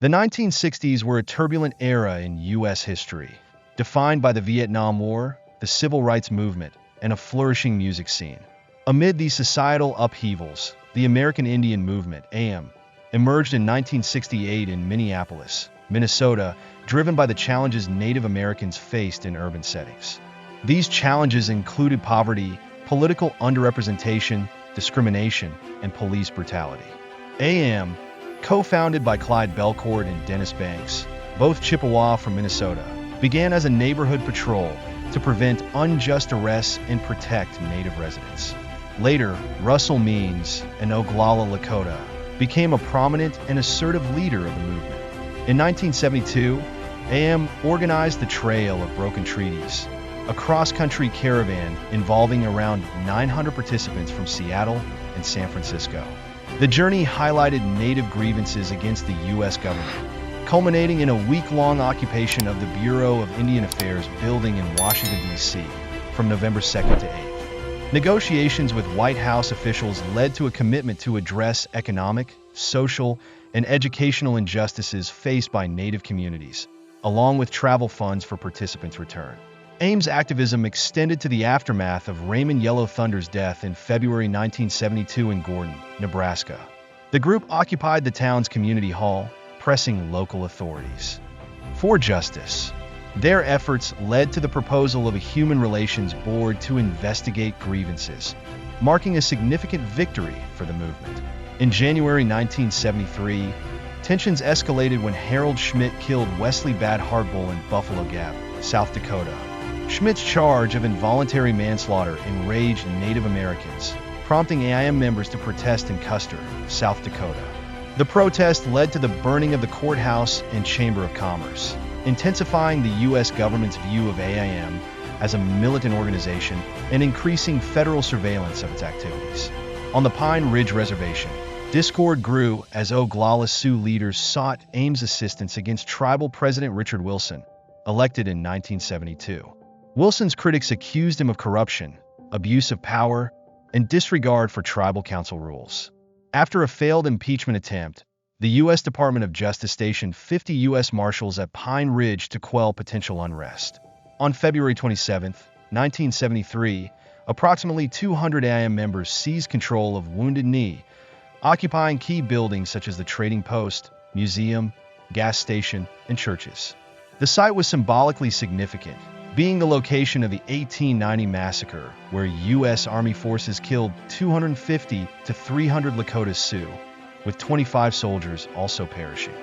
The 1960s were a turbulent era in U.S. history, defined by the Vietnam War, the Civil Rights Movement, and a flourishing music scene. Amid these societal upheavals, the American Indian Movement, AM, emerged in 1968 in Minneapolis, Minnesota, driven by the challenges Native Americans faced in urban settings. These challenges included poverty, political underrepresentation, discrimination, and police brutality. AM, co-founded by Clyde Belcourt and Dennis Banks, both Chippewa from Minnesota, began as a neighborhood patrol to prevent unjust arrests and protect Native residents. Later, Russell Means, an Oglala Lakota, became a prominent and assertive leader of the movement. In 1972, AM organized the Trail of Broken Treaties, a cross-country caravan involving around 900 participants from Seattle and San Francisco. The journey highlighted Native grievances against the U.S. government, culminating in a week-long occupation of the Bureau of Indian Affairs building in Washington, D.C., from November 2nd to 8th. Negotiations with White House officials led to a commitment to address economic, social, and educational injustices faced by Native communities, along with travel funds for participants' return. AIM's activism extended to the aftermath of Raymond Yellow Thunder's death in February 1972 in Gordon, Nebraska. The group occupied the town's community hall, pressing local authorities for justice. Their efforts led to the proposal of a Human Relations Board to investigate grievances, marking a significant victory for the movement. In January 1973, tensions escalated when Harold Schmidt killed Wesley Bad Hardbull in Buffalo Gap, South Dakota. Schmidt's charge of involuntary manslaughter enraged Native Americans, prompting AIM members to protest in Custer, South Dakota. The protest led to the burning of the courthouse and Chamber of Commerce, intensifying the U.S. government's view of AIM as a militant organization and increasing federal surveillance of its activities. On the Pine Ridge Reservation, discord grew as Oglala Sioux leaders sought AIM's assistance against tribal President Richard Wilson, elected in 1972. Wilson's critics accused him of corruption, abuse of power, and disregard for tribal council rules. After a failed impeachment attempt, the U.S. Department of Justice stationed 50 U.S. Marshals at Pine Ridge to quell potential unrest. On February 27, 1973, approximately 200 AIM members seized control of Wounded Knee, occupying key buildings such as the Trading Post, museum, gas station, and churches. The site was symbolically significant, being the location of the 1890 massacre, where U.S. Army forces killed 250 to 300 Lakota Sioux, with 25 soldiers also perishing.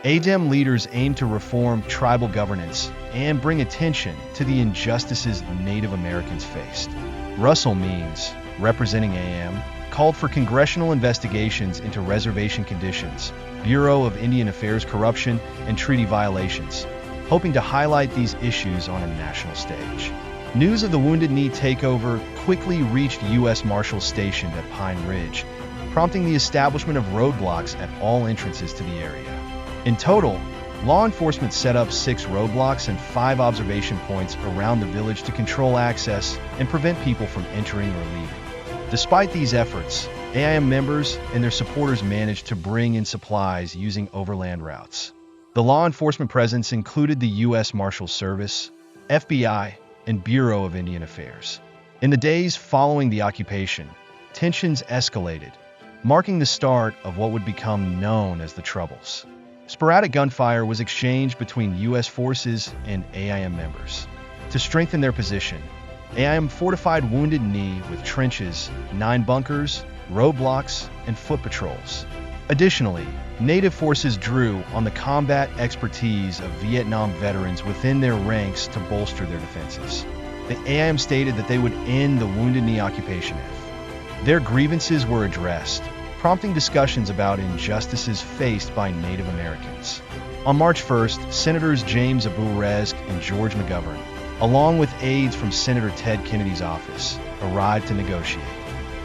AIM leaders aimed to reform tribal governance and bring attention to the injustices Native Americans faced. Russell Means, representing AM, called for congressional investigations into reservation conditions, Bureau of Indian Affairs corruption, and treaty violations, hoping to highlight these issues on a national stage. News of the Wounded Knee takeover quickly reached U.S. Marshals stationed at Pine Ridge, prompting the establishment of roadblocks at all entrances to the area. In total, law enforcement set up 6 roadblocks and 5 observation points around the village to control access and prevent people from entering or leaving. Despite these efforts, AIM members and their supporters managed to bring in supplies using overland routes. The law enforcement presence included the U.S. Marshals Service, FBI, and Bureau of Indian Affairs. In the days following the occupation, tensions escalated, marking the start of what would become known as the Troubles. Sporadic gunfire was exchanged between U.S. forces and AIM members. To strengthen their position, AIM fortified Wounded Knee with trenches, 9 bunkers, roadblocks, and foot patrols. Additionally, Native forces drew on the combat expertise of Vietnam veterans within their ranks to bolster their defenses. The AIM stated that they would end the Wounded Knee occupation if their grievances were addressed, prompting discussions about injustices faced by Native Americans. On March 1st, Senators James Abu Rezk and George McGovern, along with aides from Senator Ted Kennedy's office, arrived to negotiate.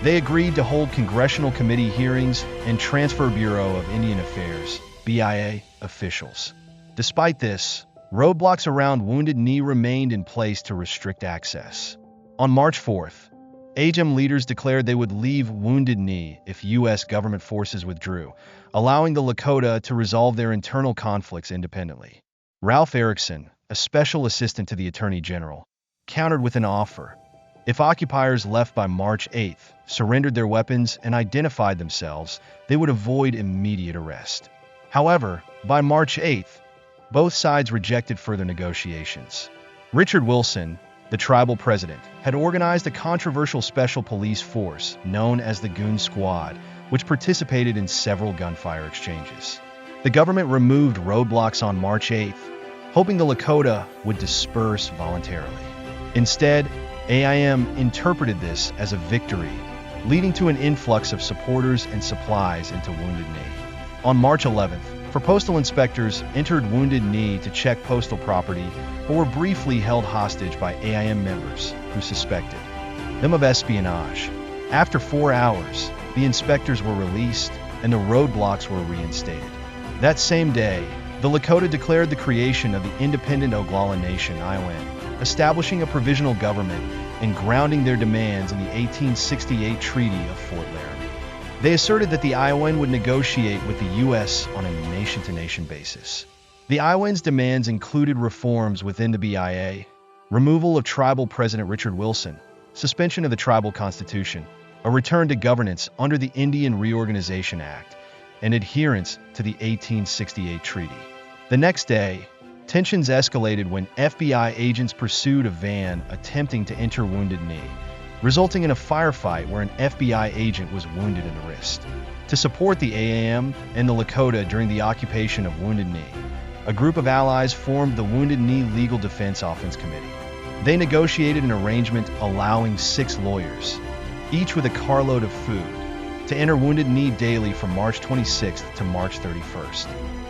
They agreed to hold congressional committee hearings and transfer Bureau of Indian Affairs, BIA, officials. Despite this, roadblocks around Wounded Knee remained in place to restrict access. On March 4th, AGEM leaders declared they would leave Wounded Knee if U.S. government forces withdrew, allowing the Lakota to resolve their internal conflicts independently. Ralph Erickson, a special assistant to the Attorney General, countered with an offer. If occupiers left by March 8th, surrendered their weapons, and identified themselves, they would avoid immediate arrest. However, by March 8th, both sides rejected further negotiations. Richard Wilson, the tribal president, had organized a controversial special police force known as the Goon Squad, which participated in several gunfire exchanges. The government removed roadblocks on March 8th, hoping the Lakota would disperse voluntarily. Instead, AIM interpreted this as a victory, leading to an influx of supporters and supplies into Wounded Knee. On March 11th, postal inspectors entered Wounded Knee to check postal property, but were briefly held hostage by AIM members who suspected them of espionage. After 4 hours, the inspectors were released and the roadblocks were reinstated. That same day, the Lakota declared the creation of the independent Oglala Nation, Iowan, establishing a provisional government and grounding their demands in the 1868 Treaty of Fort Laramie. They asserted that the Iowan would negotiate with the U.S. on a nation-to-nation basis. The Iowans' demands included reforms within the BIA, removal of tribal President Richard Wilson, suspension of the tribal constitution, a return to governance under the Indian Reorganization Act, and adherence to the 1868 treaty. The next day, tensions escalated when FBI agents pursued a van attempting to enter Wounded Knee, resulting in a firefight where an FBI agent was wounded in the wrist. To support the AIM and the Lakota during the occupation of Wounded Knee, a group of allies formed the Wounded Knee Legal Defense Offense Committee. They negotiated an arrangement allowing 6 lawyers, each with a carload of food, to enter Wounded Knee daily from March 26th to March 31st.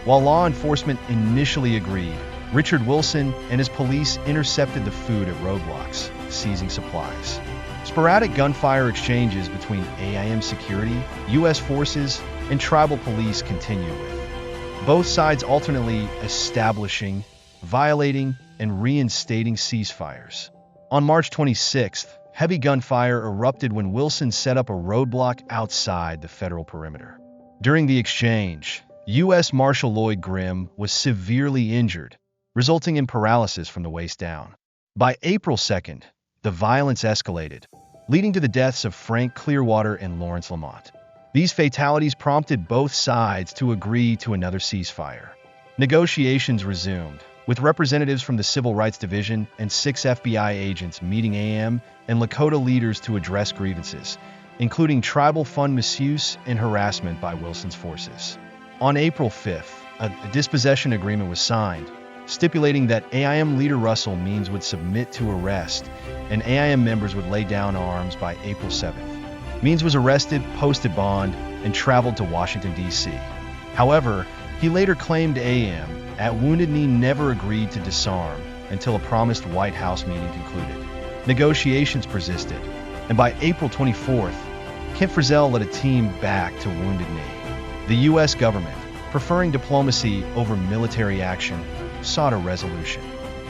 While law enforcement initially agreed, Richard Wilson and his police intercepted the food at roadblocks, seizing supplies. Sporadic gunfire exchanges between AIM security, U.S. forces, and tribal police continued with both sides alternately establishing, violating, and reinstating ceasefires. On March 26th, heavy gunfire erupted when Wilson set up a roadblock outside the federal perimeter. During the exchange, U.S. Marshal Lloyd Grimm was severely injured, resulting in paralysis from the waist down. By April 2nd, the violence escalated, leading to the deaths of Frank Clearwater and Lawrence Lamont. These fatalities prompted both sides to agree to another ceasefire. Negotiations resumed, with representatives from the Civil Rights Division and 6 FBI agents meeting AIM and Lakota leaders to address grievances, including tribal fund misuse and harassment by Wilson's forces. On April 5th, a dispossession agreement was signed, stipulating that AIM leader Russell Means would submit to arrest, and AIM members would lay down arms by April 7th. Means was arrested, posted bond, and traveled to Washington, D.C. However, he later claimed AIM at Wounded Knee never agreed to disarm until a promised White House meeting concluded. Negotiations persisted, and by April 24th, Kent Frizzell led a team back to Wounded Knee. The U.S. government, preferring diplomacy over military action, sought a resolution.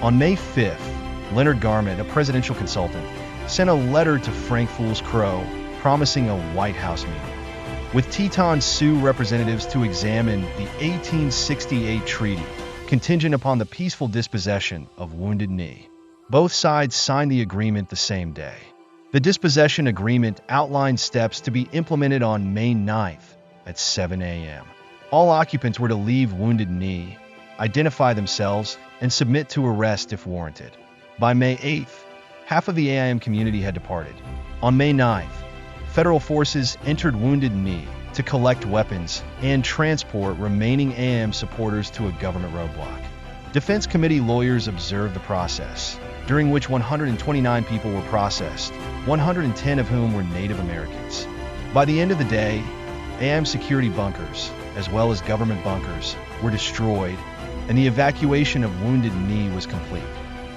On May 5th, Leonard Garment, a presidential consultant, sent a letter to Frank Fools Crow promising a White House meeting, with Teton Sioux representatives to examine the 1868 treaty, contingent upon the peaceful dispossession of Wounded Knee. Both sides signed the agreement the same day. The dispossession agreement outlined steps to be implemented on May 9th at 7 a.m. All occupants were to leave Wounded Knee, identify themselves, and submit to arrest if warranted. By May 8th, half of the AIM community had departed. On May 9th, federal forces entered Wounded Knee to collect weapons and transport remaining AIM supporters to a government roadblock. Defense Committee lawyers observed the process, during which 129 people were processed, 110 of whom were Native Americans. By the end of the day, AIM security bunkers, as well as government bunkers, were destroyed, and the evacuation of Wounded Knee was complete.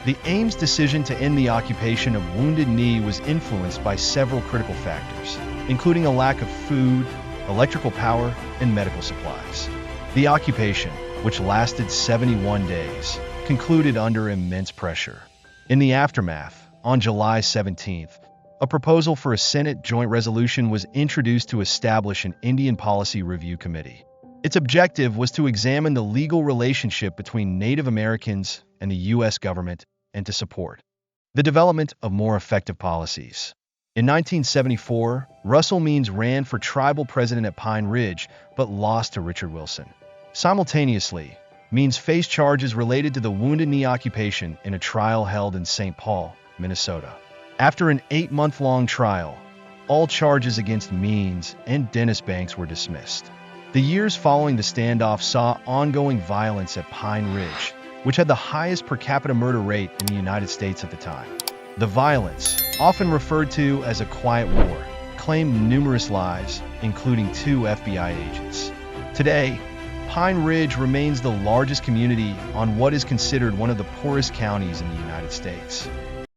The AIM's decision to end the occupation of Wounded Knee was influenced by several critical factors, including a lack of food, electrical power, and medical supplies. The occupation, which lasted 71 days, concluded under immense pressure. In the aftermath, on July 17th, a proposal for a Senate joint resolution was introduced to establish an Indian Policy Review Committee. Its objective was to examine the legal relationship between Native Americans and the U.S. government and to support the development of more effective policies. In 1974, Russell Means ran for tribal president at Pine Ridge, but lost to Richard Wilson. Simultaneously, Means faced charges related to the Wounded Knee occupation in a trial held in St. Paul, Minnesota. After an 8-month-long trial, all charges against Means and Dennis Banks were dismissed. The years following the standoff saw ongoing violence at Pine Ridge, which had the highest per capita murder rate in the United States at the time. The violence, often referred to as a quiet war, claimed numerous lives, including 2 FBI agents. Today, Pine Ridge remains the largest community on what is considered one of the poorest counties in the United States.